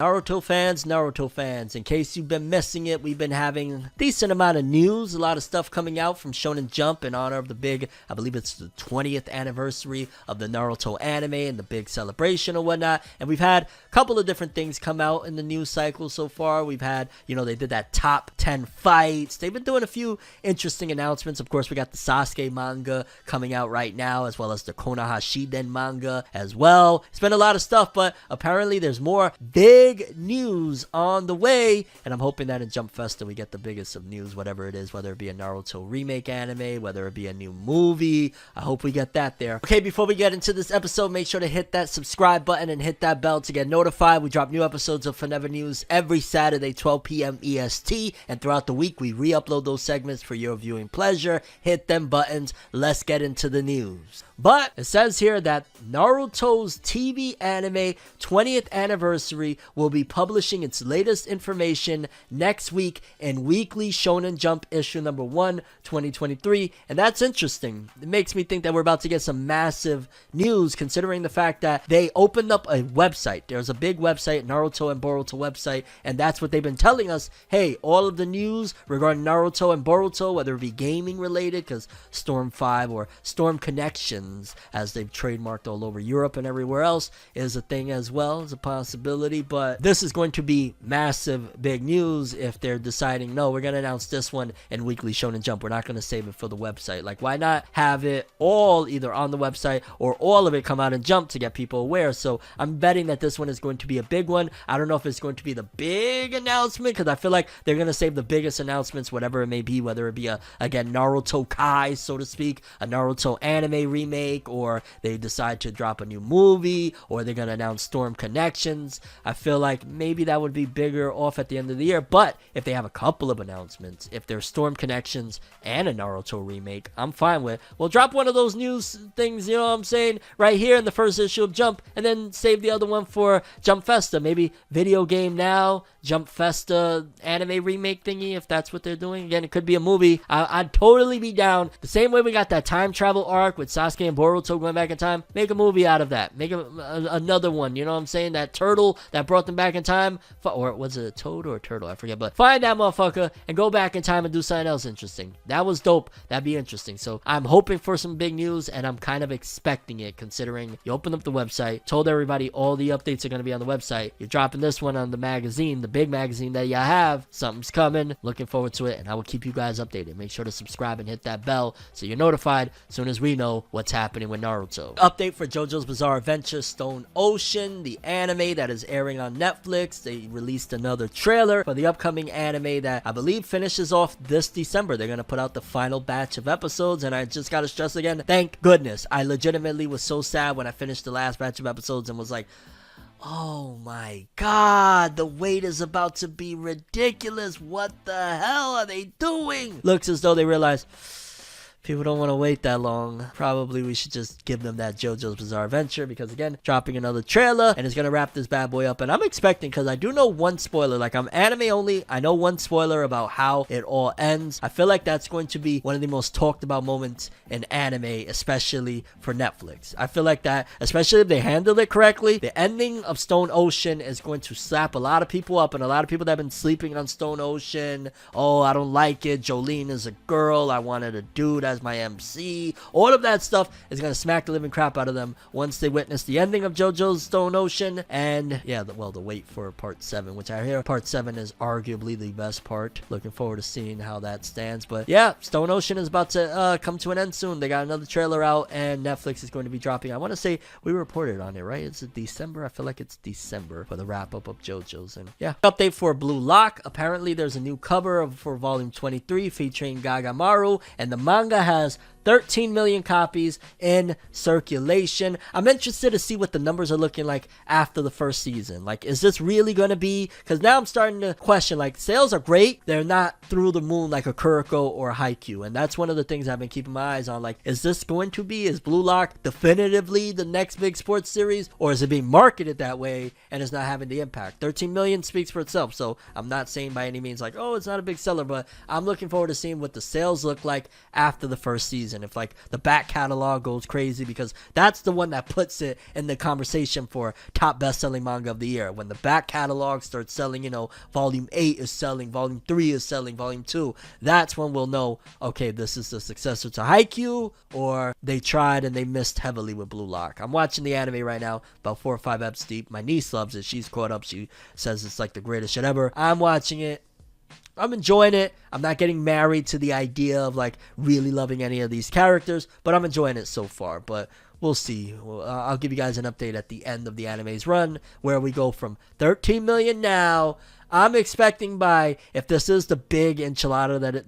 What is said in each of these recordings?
Naruto fans, in case you've been missing it, we've been having a decent amount of news, a lot of stuff coming out from Shonen Jump in honor of the big, I believe it's the 20th anniversary of the Naruto anime and the big celebration or whatnot. And we've had a couple of different things come out in the news cycle so far. We've had, they did that top 10 fights. They've been doing a few interesting announcements. Of course, we got the Sasuke manga coming out right now, as well as the Konohashiden manga as well. It's been a lot of stuff, but apparently there's more big news on the way, and I'm hoping that in Jump Festa we get the biggest of news, whatever it is, whether it be a Naruto remake anime, whether it be a new movie. I hope we get that there. Okay, before we get into this episode, make sure to hit that subscribe button and hit that bell to get notified. We drop new episodes of FORNEVERNEWS every Saturday, 12 p.m. EST, and throughout the week we re-upload those segments for your viewing pleasure. Hit them buttons. Let's get into the news. But it says here that Naruto's TV anime 20th anniversary will be publishing its latest information next week in Weekly Shonen Jump issue number 1, 2023. And that's interesting. It makes me think that we're about to get some massive news, considering the fact that they opened up a website. There's a big website, Naruto and Boruto website, and that's what they've been telling us. Hey, all of the news regarding Naruto and Boruto, whether it be gaming related, because Storm 5 or Storm Connections, as they've trademarked all over Europe and everywhere else, is a thing as well, is a possibility. But this is going to be massive big news if they're deciding, no, we're going to announce this one in Weekly Shonen Jump. We're not going to save it for the website. Like, why not have it all either on the website or all of it come out in Jump to get people aware? So I'm betting that this one is going to be a big one. I don't know if it's going to be the big announcement, because I feel like they're going to save the biggest announcements, whatever it may be, whether it be again, Naruto Kai, so to speak, a Naruto anime remake, or they decide to drop a new movie, or they're going to announce Storm Connections. I feel like maybe that would be bigger off at the end of the year. But if they have a couple of announcements, if there's Storm Connections and a Naruto remake, I'm fine with it. We'll drop one of those news things, you know what I'm saying, right here in the first issue of Jump, and then save the other one for Jump Festa. Maybe Video Game Now, Jump Festa anime remake thingy, if that's what they're doing. Again, it could be a movie. I'd totally be down. The same way we got that time travel arc with Sasuke and Boruto going back in time, make a movie out of that. Make another one, you know what I'm saying? That turtle that brought them back in time, or was it a toad or a turtle? I forget, but find that motherfucker and go back in time and do something else interesting. That was dope. That'd be interesting. So I'm hoping for some big news, and I'm kind of expecting it, considering you opened up the website, told everybody all the updates are going to be on the website. You're dropping this one on the magazine, the big magazine that you have. Something's coming. Looking forward to it, and I will keep you guys updated. Make sure to subscribe and hit that bell so you're notified as soon as we know what's happening with Naruto. Update for JoJo's Bizarre Adventure Stone Ocean, the anime that is airing on Netflix. They released another trailer for the upcoming anime that I believe finishes off this December. They're going to put out the final batch of episodes, and I just got to stress again, thank goodness. I legitimately was so sad when I finished the last batch of episodes and was like, oh my god, the wait is about to be ridiculous. What the hell are they doing? Looks as though they realize people don't want to wait that long. Probably we should just give them that JoJo's Bizarre Adventure, because again, dropping another trailer, and it's going to wrap this bad boy up. And I'm expecting, because I do know one spoiler, like I'm anime only, I know one spoiler about how it all ends. I feel like that's going to be one of the most talked about moments in anime, especially for Netflix. I feel like that, especially if they handled it correctly, the ending of Stone Ocean is going to slap a lot of people up, and a lot of people that have been sleeping on Stone Ocean. Oh, I don't like it. Jolene is a girl. I wanted a dude as my MC. All of that stuff is going to smack the living crap out of them once they witness the ending of JoJo's Stone Ocean. And yeah, the wait for part 7, which I hear part 7 is arguably the best part. Looking forward to seeing how that stands. But yeah, Stone Ocean is about to come to an end soon. They got another trailer out, and Netflix is going to be dropping. I want to say we reported on it, right? Is it December? I feel like it's December for the wrap up of JoJo's. And yeah, update for Blue Lock. Apparently there's a new cover for volume 23 featuring Gagamaru, and the manga has 13 million copies in circulation. I'm interested to see what the numbers are looking like after the first season. Like, is this really going to be, because now I'm starting to question, like, sales are great, they're not through the moon like a Kuroko or a Haikyuu, and that's one of the things I've been keeping my eyes on. Like, is this going to be, is Blue Lock definitively the next big sports series, or is it being marketed that way and it's not having the impact? 13 million speaks for itself, so I'm not saying by any means like, oh, it's not a big seller, but I'm looking forward to seeing what the sales look like after the first season. season. If like the back catalog goes crazy, because that's the one that puts it in the conversation for top best-selling manga of the year. When the back catalog starts selling, you know, volume 8 is selling, volume 3 is selling, volume 2, that's when we'll know, okay, this is the successor to Haikyuu, or they tried and they missed heavily with Blue Lock. I'm watching the anime right now, about 4 or 5 eps deep. My niece loves it. She's caught up. She says it's like the greatest shit ever. I'm watching it. I'm enjoying it. I'm not getting married to the idea of like really loving any of these characters, but I'm enjoying it so far. But we'll see. I'll give you guys an update at the end of the anime's run, where we go from 13 million now. I'm expecting by, if this is the big enchilada that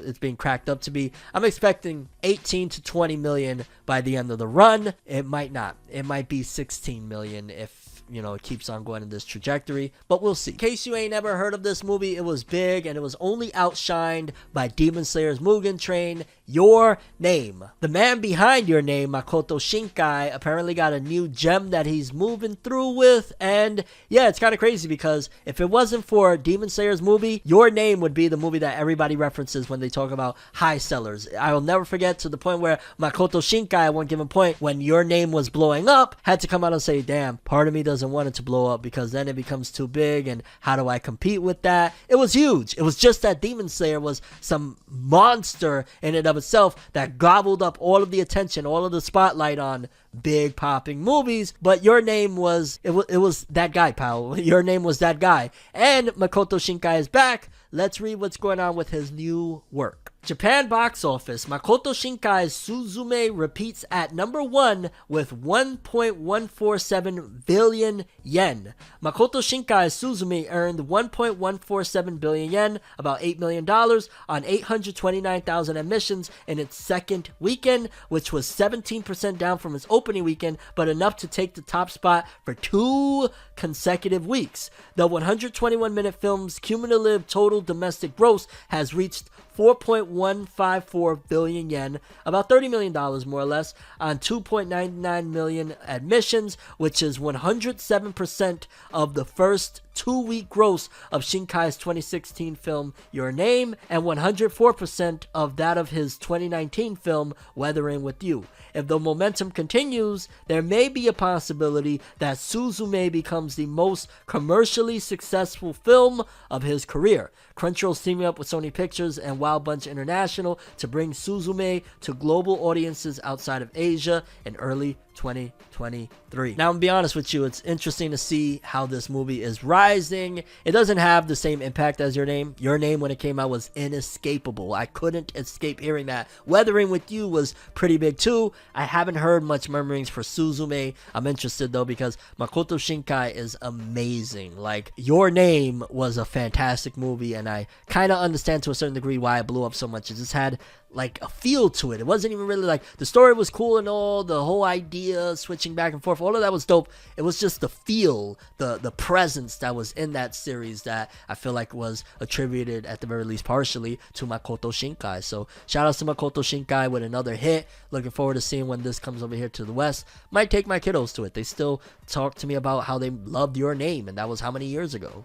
it's being cracked up to be, I'm expecting 18 to 20 million by the end of the run. It might not. It might be 16 million if it keeps on going in this trajectory, but we'll see. In case you ain't ever heard of this movie, it was big and it was only outshined by Demon Slayer's Mugen Train, Your Name. The man behind Your Name, Makoto Shinkai, apparently got a new gem that he's moving through with, and yeah, it's kind of crazy because if it wasn't for Demon Slayer's movie, Your Name would be the movie that everybody references when they talk about high sellers. I will never forget, to the point where Makoto Shinkai at one given point, when Your Name was blowing up, had to come out and say, damn, part of me doesn't want it to blow up because then it becomes too big, and how do I compete with that? It was huge. It was just that Demon Slayer was some monster in and of itself that gobbled up all of the attention, all of the spotlight on big popping movies. But Your Name was, it was that guy, pal. Your Name was that guy. And Makoto Shinkai is back. Let's read what's going on with his new work. Japan box office. Makoto Shinkai's Suzume repeats at number 1 with 1.147 billion yen. Makoto Shinkai's Suzume earned 1.147 billion yen, about $8 million, on 829,000 admissions in its second weekend, which was 17% down from its opening weekend, but enough to take the top spot for 2 consecutive weeks. The 121-minute film's cumulative total domestic gross has reached 4.154 billion yen, about $30 million more or less, on 2.99 million admissions, which is 107% of the first 2-week gross of Shinkai's 2016 film Your Name, and 104% of that of his 2019 film Weathering with You. If the momentum continues, there may be a possibility that Suzume becomes the most commercially successful film of his career. Crunchyroll's teaming up with Sony Pictures and Wild Bunch International to bring Suzume to global audiences outside of Asia in early 2023. Now, I'm gonna be honest with you, it's interesting to see how this movie is rising. It doesn't have the same impact as Your Name. Your Name, when it came out, was inescapable. I couldn't escape hearing that. Weathering with You was pretty big too. I haven't heard much murmurings for Suzume. I'm interested though, because Makoto Shinkai is amazing. Like, Your Name was a fantastic movie, and I kind of understand to a certain degree why it blew up so much. It just had like a feel to it. It wasn't even really like, the story was cool and all, the whole idea, switching back and forth, all of that was dope. It was just the feel, the presence that was in that series that I feel like was attributed, at the very least partially, to Makoto Shinkai. So shout out to Makoto Shinkai with another hit. Looking forward to seeing when this comes over here to the West. Might take my kiddos to it. They still talk to me about how they loved Your Name, and that was how many years ago.